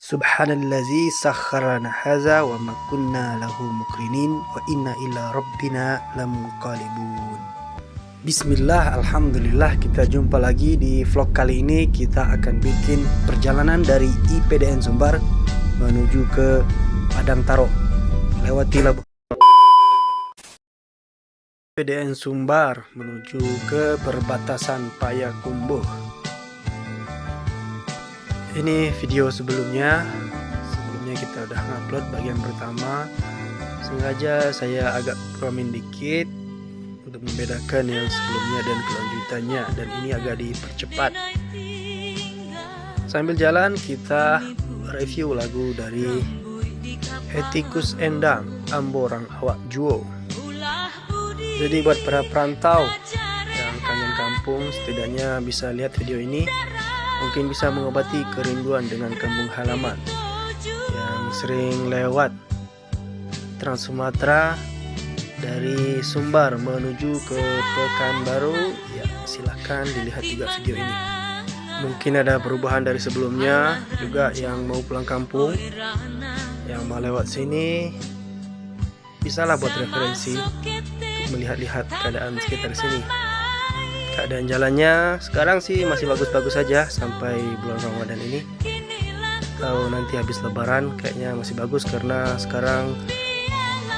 Subhanallazi sakharana haza wa ma kunna lahu mukrinin wa inna ila rabbina lamunqalibun. Bismillah, alhamdulillah, kita jumpa lagi di vlog kali ini. Kita akan bikin perjalanan dari IPDN Sumbar menuju ke Padang Taro, lewati IPDN Sumbar menuju ke perbatasan Payakumbuh. Ini video sebelumnya kita udah ngupload bagian pertama. Sengaja saya agak komen dikit untuk membedakan yang sebelumnya dan kelanjutannya, dan ini agak dipercepat. Sambil jalan kita review lagu dari Hetty Koes Endang, Amborang Awak Juo. Jadi buat para perantau yang kangen kampung, setidaknya bisa lihat video ini. Mungkin bisa mengobati kerinduan dengan kampung halaman yang sering lewat Trans Sumatera dari Sumbar menuju ke Pekanbaru. Ya, silahkan dilihat juga video ini. Mungkin ada perubahan dari sebelumnya juga. Yang mau pulang kampung, yang mau lewat sini, bisalah buat referensi untuk melihat-lihat keadaan sekitar sini. Keadaan jalannya sekarang sih masih bagus-bagus saja sampai bulan Ramadan ini. Kalau nanti habis Lebaran kayaknya masih bagus, karena sekarang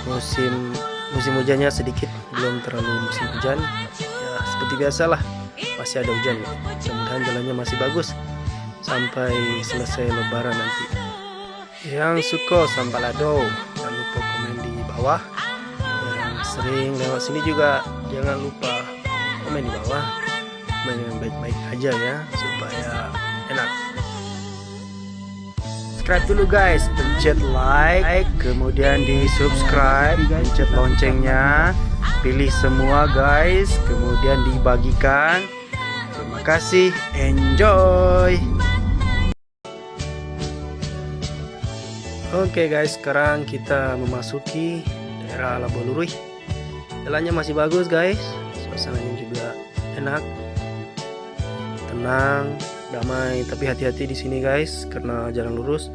musim hujannya sedikit, belum terlalu musim hujan. Ya seperti biasalah, masih ada hujan. Mudah-mudahan jalannya masih bagus sampai selesai Lebaran nanti. Yang suka Sambalado, jangan lupa komen di bawah. Yang sering lewat sini juga jangan lupa komen di bawah, komen yang baik-baik aja ya, supaya enak. Subscribe dulu guys, pencet like, kemudian di subscribe, pencet loncengnya, pilih semua guys, kemudian dibagikan. Terima kasih, enjoy. Oke guys, sekarang kita memasuki daerah Labolurui. Jalannya masih bagus guys, suasananya juga enak, tenang, damai. Tapi hati-hati di sini guys, karena jalan lurus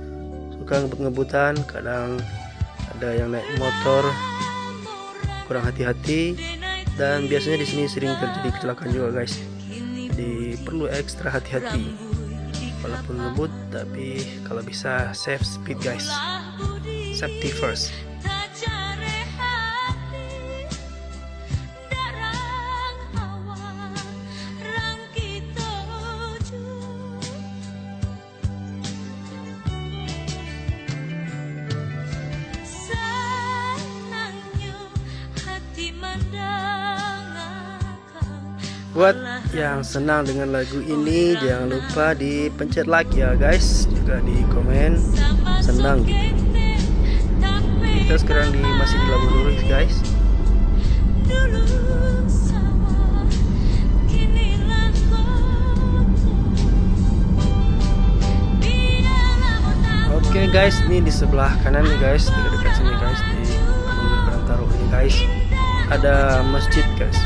suka ngebut-ngebutan. Kadang ada yang naik motor kurang hati-hati, dan biasanya di sini sering terjadi kecelakaan juga guys. Jadi perlu ekstra hati-hati. Walaupun ngebut, tapi kalau bisa save speed guys. Safety first. Buat yang senang dengan lagu ini, jangan lupa dipencet like ya guys, juga di komen senang gitu. Kita sekarang masih di Labolurui guys. Oke guys, ini di sebelah kanan nih guys, dekat-dekat sini guys, di Padang Taro ini guys, ada masjid guys.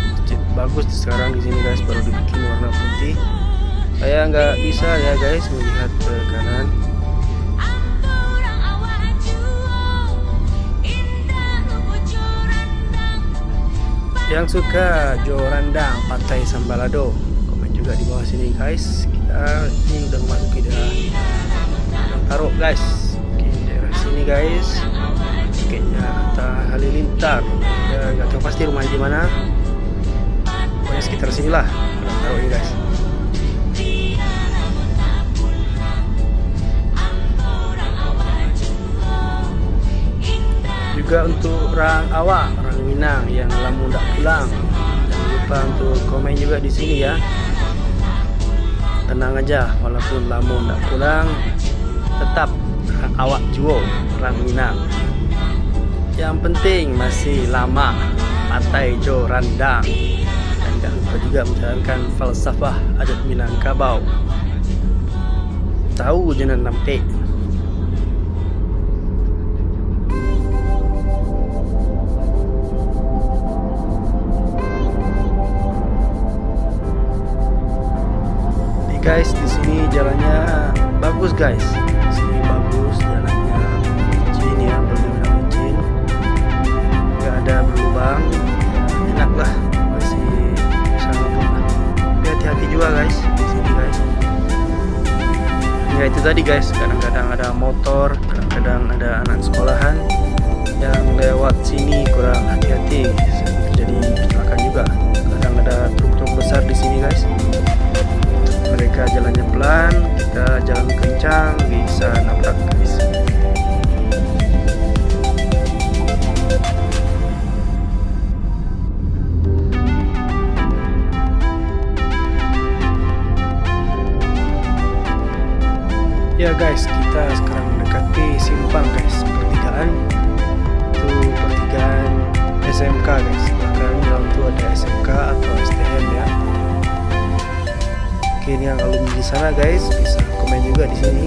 Bagus sekarang di sini guys, baru dibikin warna putih. Saya nggak bisa ya guys melihat ke kanan. Yang suka Jorandang Pantai Sambalado, komen juga di bawah sini guys. Kita ini udah memasuki daerah Padang Taro guys. Oke, daerah sini guys, kayaknya Atta Halilintar. Ya nggak tahu pasti rumahnya di mana. Sekitar sinilah Padang Taro ini guys. Juga untuk orang awak, orang Minang yang lamun ndak pulang, jangan lupa untuk komen juga di sini ya. Tenang aja, walaupun lamun ndak pulang, tetap orang awak Juo, orang Minang. Yang penting masih lama Pantai Jorandang. Jangan lupa juga menjalankan falsafah adat Minangkabau. Tahu jangan nampe. Guys, di sini jalannya bagus guys. Di sini bagus. guys, kadang-kadang ada motor, kadang-kadang ada anak sekolahan yang lewat sini kurang hati-hati, terjadi kecelakaan juga. Kadang ada truk-truk besar di sini guys, mereka jalannya pelan, kita jalan kencang, bisa nabrak guys. Ya guys, kita sekarang mendekati simpang guys, pertigaan. Itu pertigaan SMK guys. Belakang dalam itu ada SMK atau STM ya. Oke, ini yang alumni di sana guys, bisa komen juga di sini.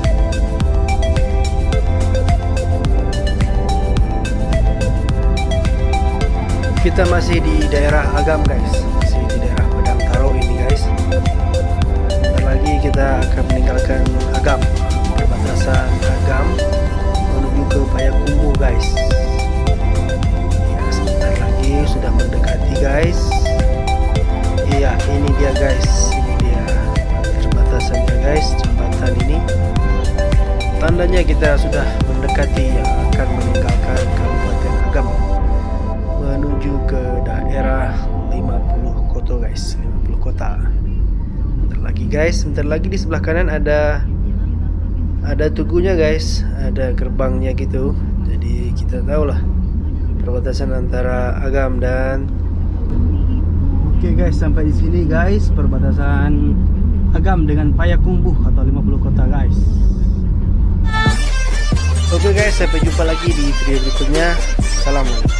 Kita masih di daerah Agam guys, masih di daerah Pedang ini guys. Bentar lagi kita akan meninggalkan Agam, perbatasan Agam menuju ke Payakumbuh guys. Ya, sebentar lagi sudah mendekati guys. Iya, ini dia guys, ini dia perbatasannya guys, jembatan ini. Tandanya kita sudah mendekati yang akan meninggalkan Kabupaten Agam menuju ke daerah 50 kota guys, 50 kota. Bentar lagi guys, bentar lagi di sebelah kanan ada tugunya guys, ada gerbangnya gitu. Jadi kita tahu lah perbatasan antara Agam dan Oke guys, sampai di sini guys perbatasan Agam dengan Payakumbuh atau 50 kota guys. Oke guys, sampai jumpa lagi di video berikutnya. Assalamualaikum.